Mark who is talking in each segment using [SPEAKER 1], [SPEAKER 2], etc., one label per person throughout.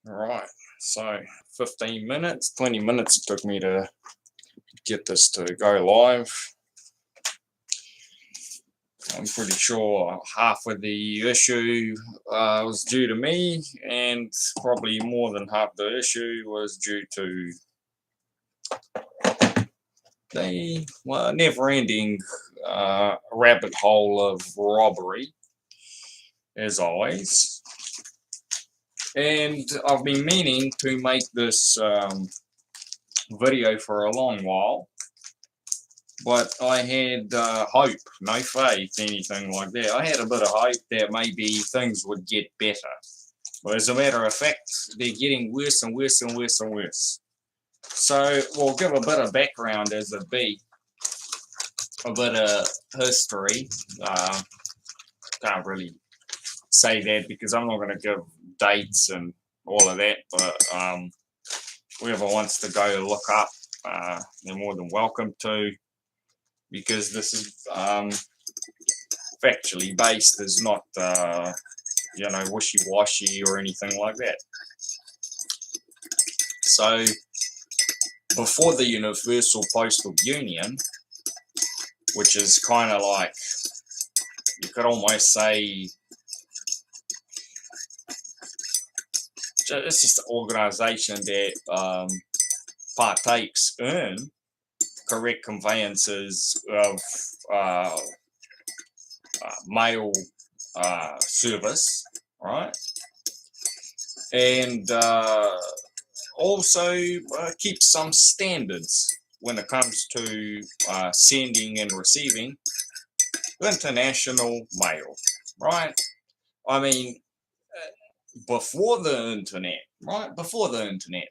[SPEAKER 1] Right, so 15 minutes, 20 minutes it took me to get this to go live. I'm pretty sure half of the issue was due to me, and probably more than half the issue was due to the never ending rabbit hole of robbery, as always. And I've been meaning to make this video for a long while, but I had hope, no faith, anything like that. I had a bit of hope that maybe things would get better. But as a matter of fact, they're getting worse and worse and worse and worse. So we'll give a bit of background as it be, a bit of history. Can't really say that because I'm not going to give dates and all of that, but whoever wants to go look up, they're more than welcome to, because this is factually based, is not wishy-washy or anything like that. So before the Universal Postal Union, which is kind of like, you could almost say, it's just an organization that partakes in correct conveyances of mail service, right? And also keeps some standards when it comes to sending and receiving international mail, right? I mean, before the internet, right? Before the internet,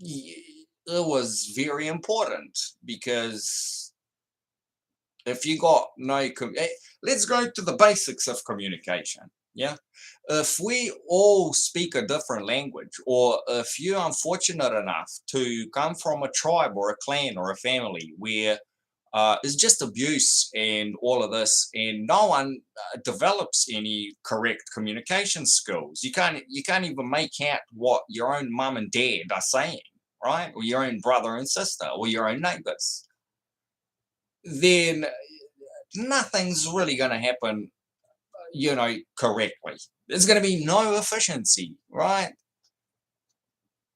[SPEAKER 1] it was very important, because if you got no, let's go to the basics of communication. Yeah, if we all speak a different language, or if you're unfortunate enough to come from a tribe or a clan or a family where it's just abuse and all of this, and no one develops any correct communication skills. You can't even make out what your own mum and dad are saying, right? Or your own brother and sister, or your own neighbors. Then nothing's really going to happen, correctly. There's going to be no efficiency, right?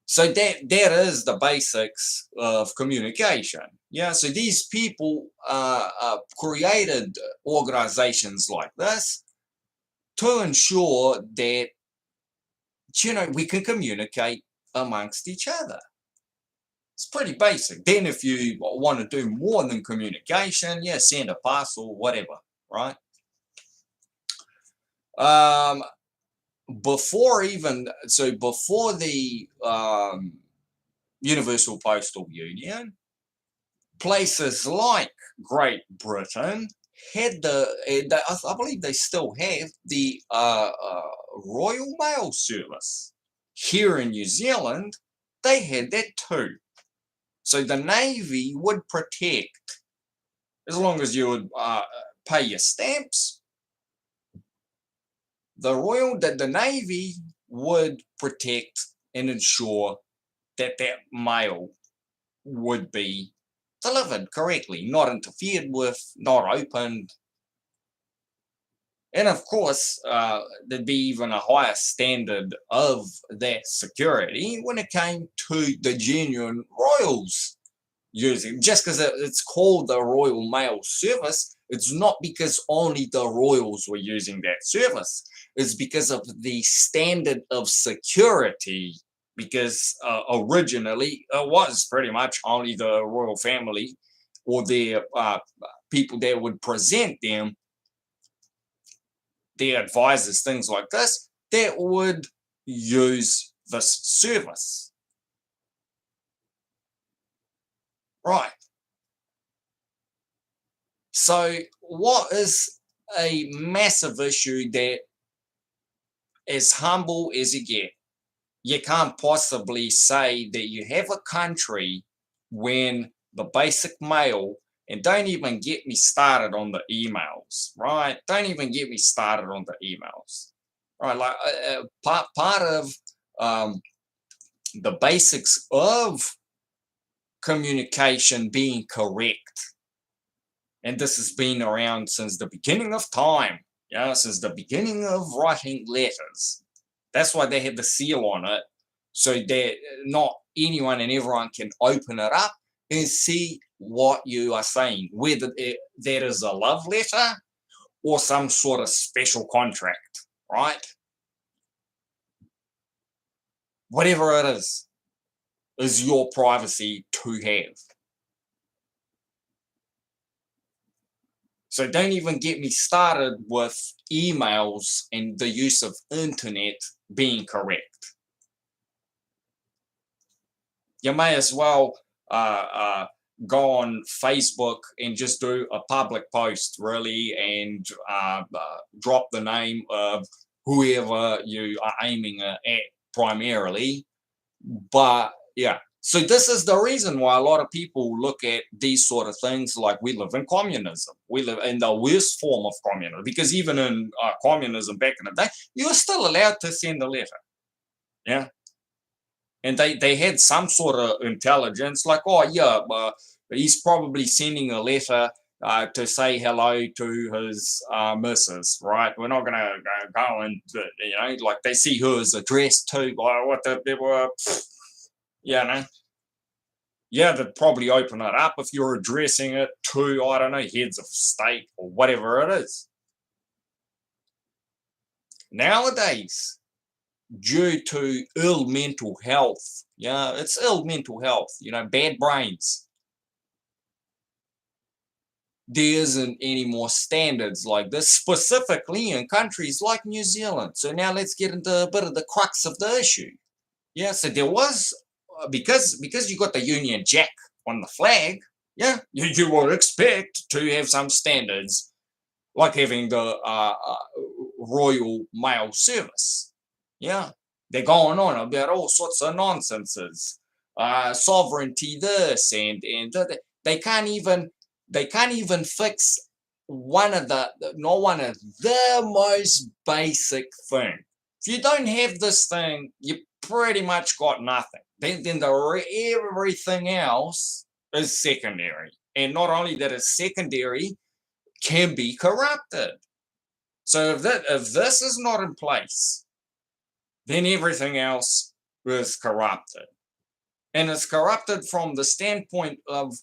[SPEAKER 1] So that is the basics of communication. Yeah. So these people created organizations like this to ensure that we can communicate amongst each other. It's pretty basic. Then, if you want to do more than communication, yeah, send a parcel, whatever, right? Um, before the Universal Postal Union, places like Great Britain had I believe they still have the Royal Mail Service. Here in New Zealand, they had that too. So the Navy would protect, as long as you would pay your stamps, the Navy would protect and ensure that mail would be delivered correctly, not interfered with, not opened. And of course, there'd be even a higher standard of that security when it came to the genuine royals using. Just because it's called the Royal Mail Service, it's not because only the royals were using that service. It's because of the standard of security, because originally it was pretty much only the royal family or their people that would present them, their advisors, things like this, that would use this service. Right. So, what is a massive issue that, as humble as you get, you can't possibly say that you have a country when the basic mail, and don't even get me started on the emails, right? Don't even get me started on the emails. right? Like part of um, the basics of communication being correct, and this has been around since the beginning of time. Yeah, since the beginning of writing letters. That's why they had the seal on it, so that not anyone and everyone can open it up and see what you are saying, whether that is a love letter or some sort of special contract, right? Whatever it is your privacy to have. So don't even get me started with emails and the use of internet being correct. You may as well go on Facebook and just do a public post, really, and drop the name of whoever you are aiming at primarily. But yeah, so this is the reason why a lot of people look at these sort of things like we live in communism. We live in the worst form of communism, because even in communism back in the day, you were still allowed to send a letter. Yeah. And they had some sort of intelligence, like, oh yeah, he's probably sending a letter to say hello to his missus, right? We're not gonna go and like they see hers address too. What they were, yeah, they'd probably open it up if you're addressing it to, I don't know, heads of state or whatever it is. Nowadays, due to ill mental health. Yeah, it's ill mental health, bad brains. There isn't any more standards like this, specifically in countries like New Zealand. So now let's get into a bit of the crux of the issue. Yeah, so there was, because you got the Union Jack on the flag, yeah, you would expect to have some standards, like having the Royal Mail Service. Yeah, they're going on about all sorts of nonsenses, sovereignty this and that. They can't even fix not one of the most basic thing. If you don't have this thing, you pretty much got nothing. Then everything else is secondary, and not only that, it's secondary, can be corrupted. So if this is not in place, then everything else is corrupted. And it's corrupted from the standpoint of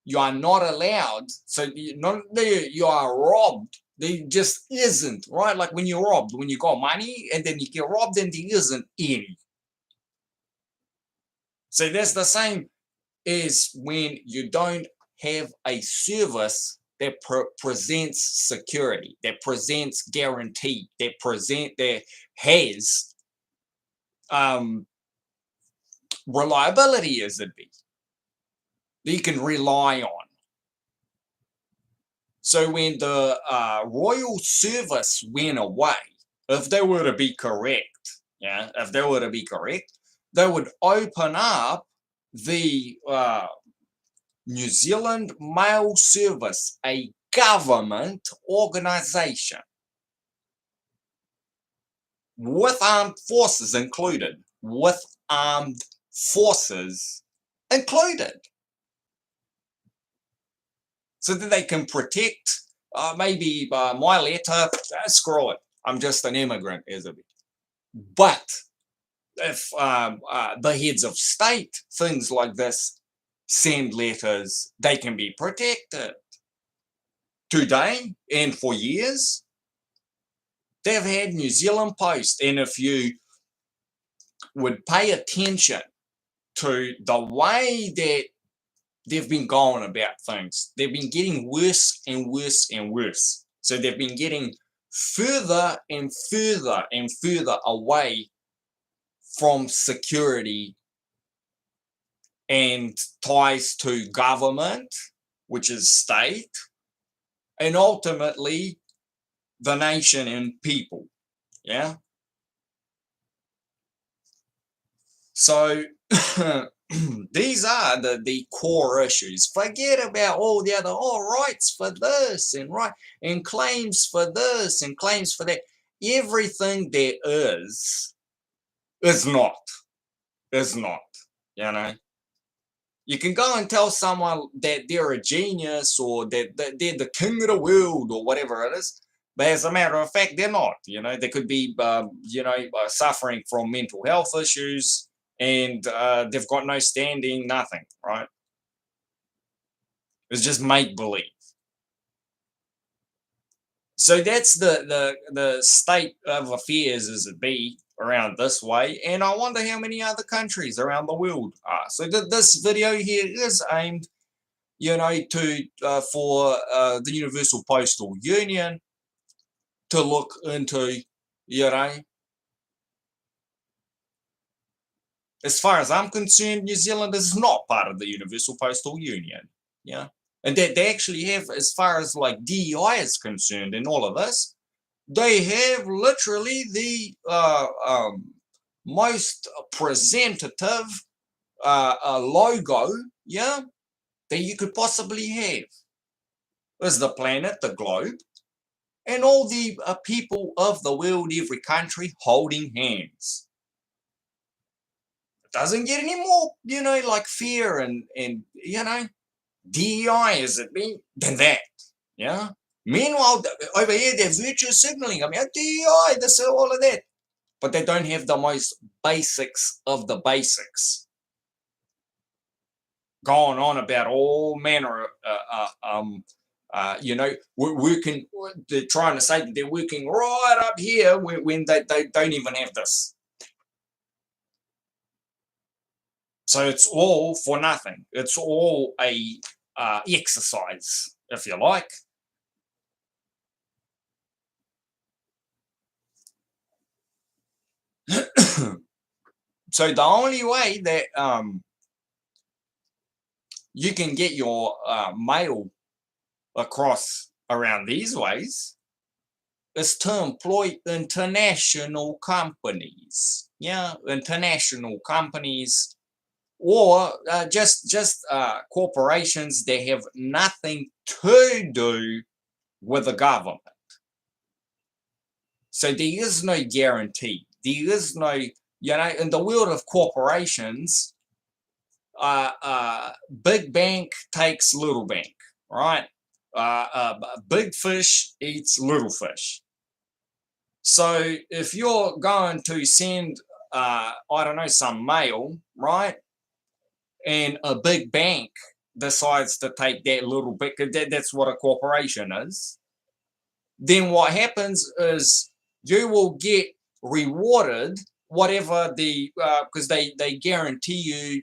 [SPEAKER 1] you are not allowed. So you are robbed. There just isn't, right? Like when you're robbed, when you got money and then you get robbed, then there isn't any. So that's the same as when you don't have a service that presents security, that presents guarantee, that has reliability, as it be, that you can rely on. So when the royal service went away, if they were to be correct, they would open up the New Zealand Mail Service, a government organization with armed forces included, so that they can protect maybe my letter. Screw it, I'm just an immigrant, as it be. But if the heads of state, things like this, send letters, they can be protected. Today and for years, they've had New Zealand Post, and if you would pay attention to the way that they've been going about things, they've been getting worse and worse and worse. So they've been getting further and further and further away from security and ties to government, which is state, and ultimately the nation and people. Yeah. So these are the core issues. Forget about all the other rights for this and claims for this and claims for that. everything there is not, is not, you know. You can go and tell someone that they're a genius or that they're the king of the world or whatever it is. But as a matter of fact, they're not. You know, they could be, suffering from mental health issues and they've got no standing, nothing, right? It's just make believe. So that's the state of affairs as it be around this way, and I wonder how many other countries around the world are. So this video here is aimed, to for the Universal Postal Union to look into, you know. As far as I'm concerned, New Zealand is not part of the Universal Postal Union. Yeah. And they actually have, as far as like DEI is concerned in all of this, they have literally the most presentative logo, yeah, that you could possibly have. Is the planet, the globe, and all the people of the world, every country holding hands. Doesn't get any more, like fear and DEI as it be than that. Yeah. Meanwhile, over here they're virtue signaling. I mean, DEI, this all of that, but they don't have the most basics of the basics. Going on about all manner, we're working. They're trying to say that they're working right up here when they don't even have this. So it's all for nothing. It's all a exercise, if you like. So the only way that you can get your mail across around these ways is to employ international companies. Yeah, international companies, or just corporations that have nothing to do with the government. So there is no guarantee. There is no, in the world of corporations, big bank takes little bank, right? Big fish eats little fish. So if you're going to send, I don't know, some mail, right? And a big bank decides to take that little bit, that's what a corporation is. Then what happens is you will get rewarded whatever the because they guarantee you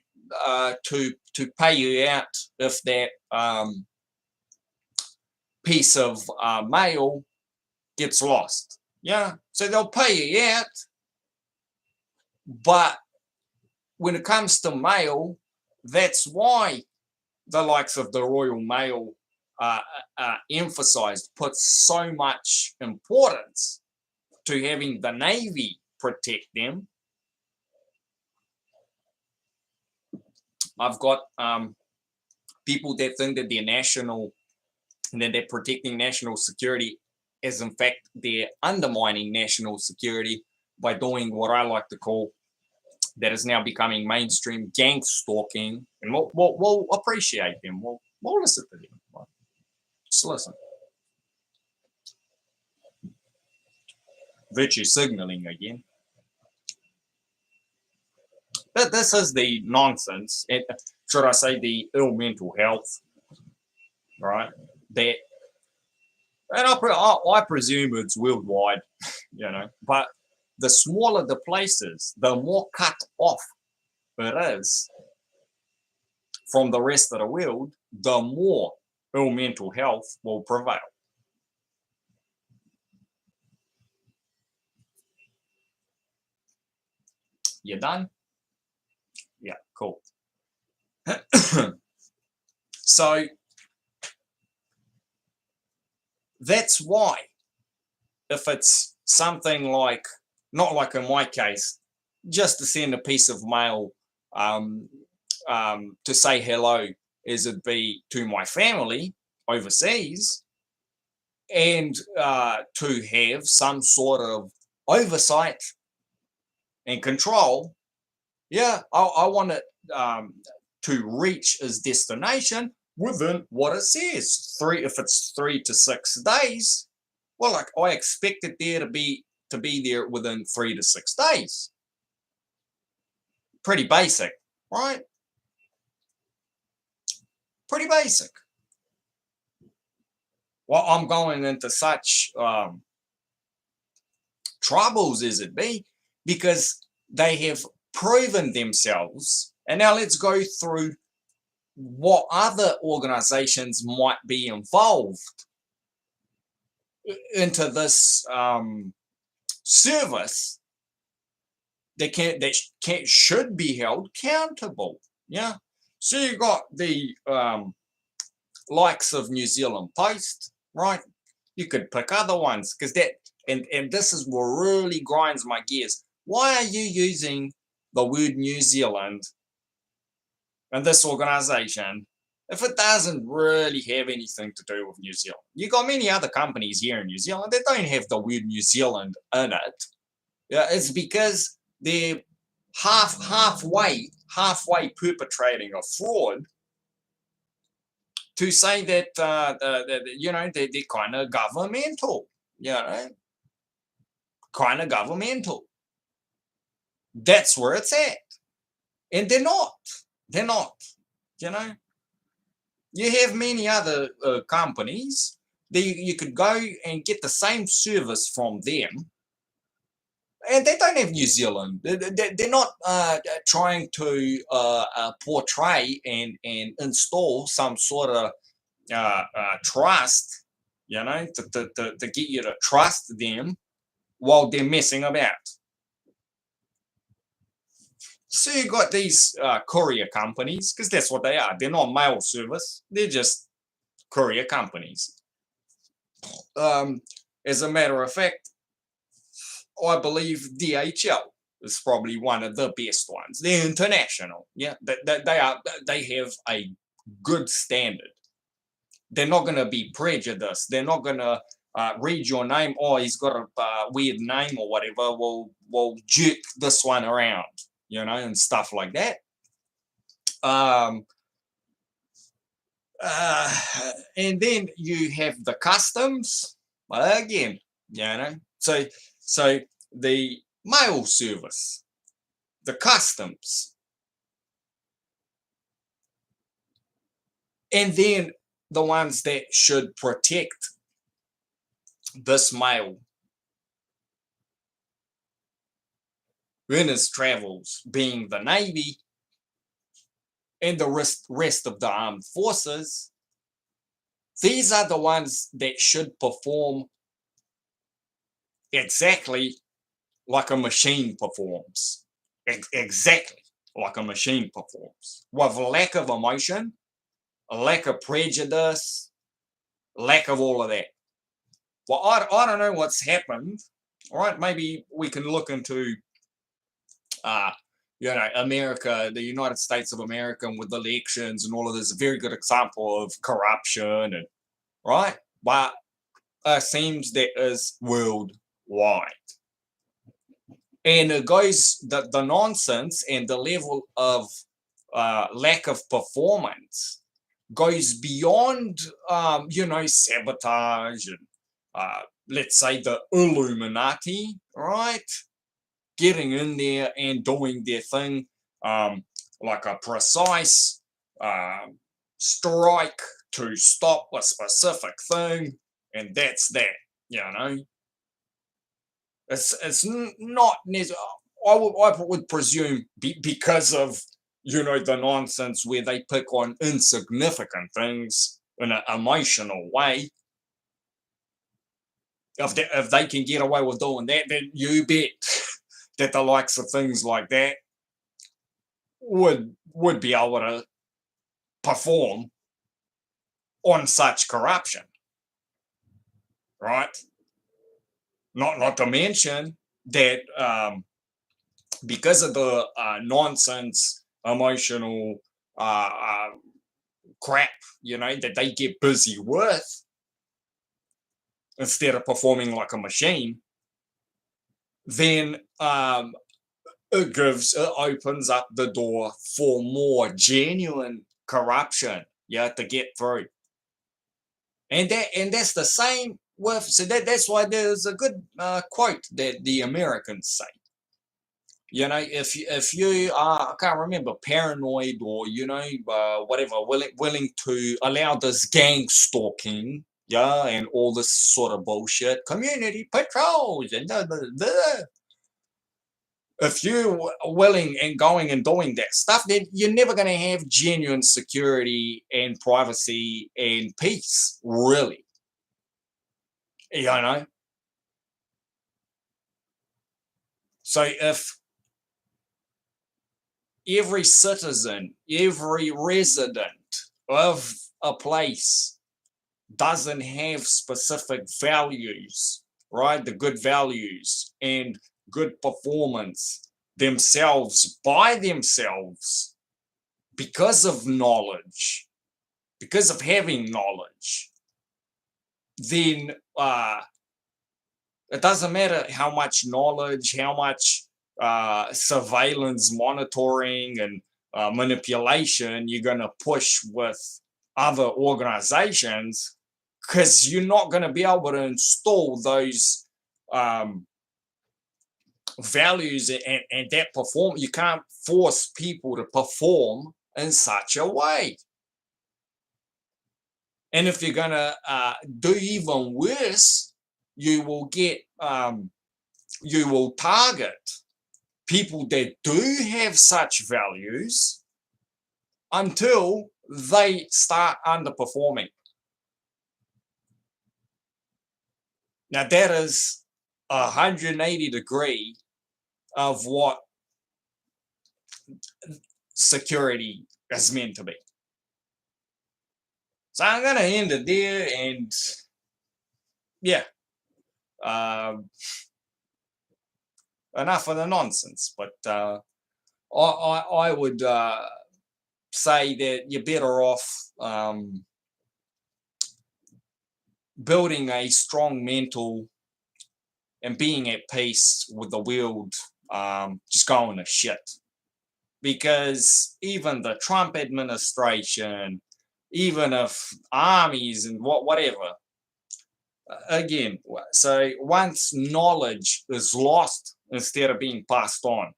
[SPEAKER 1] to pay you out if that piece of mail gets lost. Yeah, so they'll pay you out, but when it comes to mail, that's why the likes of the Royal Mail emphasized, put so much importance to having the Navy protect them. I've got people that think that they're national and that they're protecting national security, as in fact they're undermining national security by doing what I like to call, that is now becoming mainstream, gang stalking. And we'll appreciate them. We'll listen to them. Just listen. Virtue signaling again. But this is the nonsense, should I say the ill mental health, right? That, and I presume it's worldwide, but the smaller the places, the more cut off it is from the rest of the world, the more ill mental health will prevail. You done? Yeah, cool. So that's why, if it's something like, not like in my case, just to send a piece of mail to say hello as it be to my family overseas, and to have some sort of oversight and control. Yeah, I want it to reach its destination within what it says. If it's 3 to 6 days, well, like I expect it there to be there within 3 to 6 days. Pretty basic, right? Pretty basic. Well, I'm going into such troubles as it be because they have proven themselves. And now let's go through what other organizations might be involved into this service that should be held accountable. Yeah. So you got the likes of New Zealand Post, right? You could pick other ones because and this is what really grinds my gears. Why are you using the word New Zealand and this organization if it doesn't really have anything to do with New Zealand? You got many other companies here in New Zealand that don't have the word New Zealand in it. Yeah, it's because they're halfway perpetrating a fraud to say that they're kind of governmental, kind of governmental. That's where it's at, and they're not. They're not. You know, you have many other companies that you could go and get the same service from them, and they don't have New Zealand. They're not trying to portray and install some sort of trust, to get you to trust them while they're messing about. So you got these courier companies, because that's what they are. They're not mail service. They're just courier companies. As a matter of fact, I believe DHL is probably one of the best ones. They're international. Yeah, they have a good standard. They're not going to be prejudiced. They're not going to read your name. Oh, he's got a weird name or whatever. We'll jerk this one around, and stuff like that. And then you have the customs again, So the mail service, the customs, and then the ones that should protect this mail in its travels, being the Navy and the rest of the armed forces. These are the ones that should perform exactly like a machine performs. Exactly like a machine performs. With lack of emotion, a lack of prejudice, lack of all of that. Well, I don't know what's happened. All right, maybe we can look into America, the United States of America, with elections and all of this. A very good example of corruption, and right, but it seems that is worldwide, and it goes the nonsense and the level of lack of performance goes beyond sabotage and let's say the Illuminati, right? Getting in there and doing their thing, like a precise strike to stop a specific thing, and that's that. It's not necessarily. I would presume because of the nonsense where they pick on insignificant things in an emotional way. If they can get away with doing that, then you bet that the likes of things like that would be able to perform on such corruption, right? Not to mention that because of the nonsense, emotional crap, that they get busy with, instead of performing like a machine, then it opens up the door for more genuine corruption, yeah, to get through. And that's the same with, so that's why there's a good quote that the Americans say. You know, if you are, I can't remember, paranoid or whatever, willing to allow this gang stalking, yeah, and all this sort of bullshit, community patrols and if you're willing and going and doing that stuff, then you're never going to have genuine security and privacy and peace, really. You know, so if every citizen, every resident of a place doesn't have specific values, right? The good values and good performance themselves by themselves because of knowledge, because of having knowledge, then it doesn't matter how much knowledge, how much surveillance, monitoring, and manipulation you're going to push with other organizations, because you're not going to be able to install those values and that perform. You can't force people to perform in such a way. And if you're going to do even worse, you will get, you will target people that do have such values until they start underperforming. Now that is 180 degree of what security is meant to be. So I'm gonna end it there, and yeah, enough of the nonsense. But I would say that you're better off building a strong mental and being at peace with the world just going to shit. Because even the Trump administration, even if armies and whatever, again, so once knowledge is lost instead of being passed on,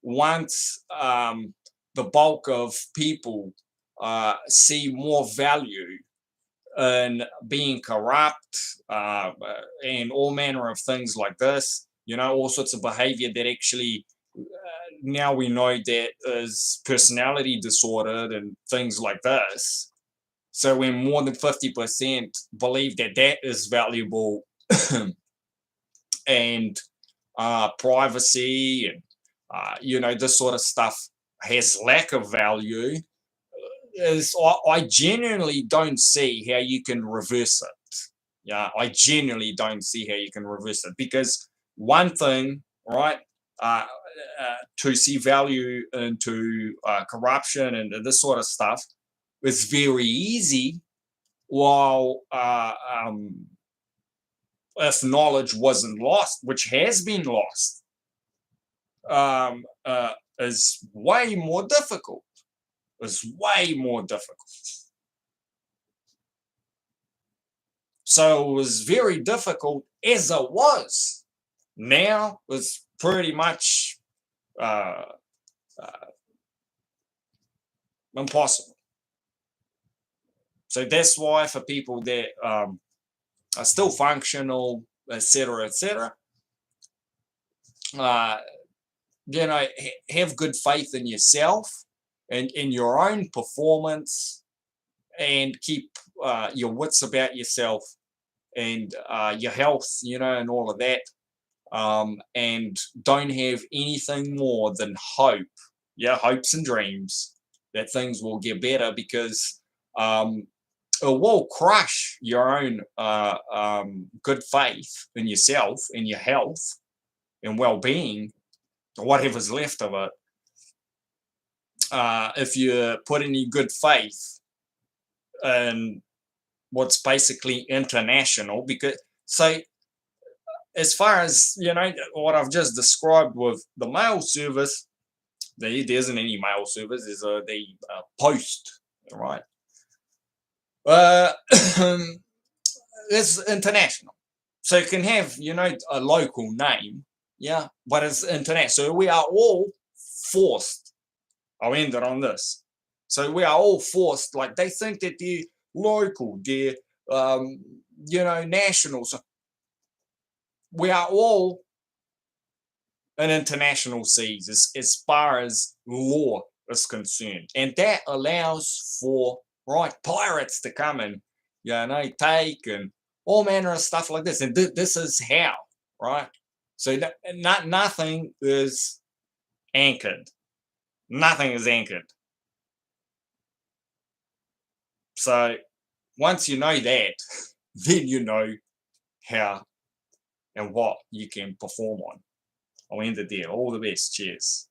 [SPEAKER 1] once the bulk of people see more value in being corrupt and all manner of things like this, all sorts of behavior that actually now we know that is personality disordered and things like this. So when more than 50% believe that that is valuable and privacy and this sort of stuff has lack of value, is I genuinely don't see how you can reverse it. Yeah, I genuinely don't see how you can reverse it, because one thing, right, to see value into corruption and this sort of stuff is very easy, while if knowledge wasn't lost, which has been lost, is way more difficult. Is way more difficult. So it was very difficult as it was. Now it's pretty much impossible. So that's why for people that are still functional, etc., etc., have good faith in yourself and in your own performance, and keep your wits about yourself and your health, and all of that. And don't have anything more than hope, hopes and dreams that things will get better, because it will crush your own good faith in yourself, in your health and well-being, whatever's left of it, if you put any good faith in what's basically international. Because So as far as what I've just described with the mail service, there isn't any mail service. There's the post, right? Uh, it's international, so you can have a local name, yeah, but it's international. So we are all forced. I'll end it on this. So we are all forced. Like they think that they're local, they're national. So we are all in international seas as far as law is concerned. And that allows for pirates to come and take and all manner of stuff like this. And this is how, right? So nothing is anchored. Nothing is anchored. So once you know that, then you know how and what you can perform on. I'll end it there. All the best. Cheers.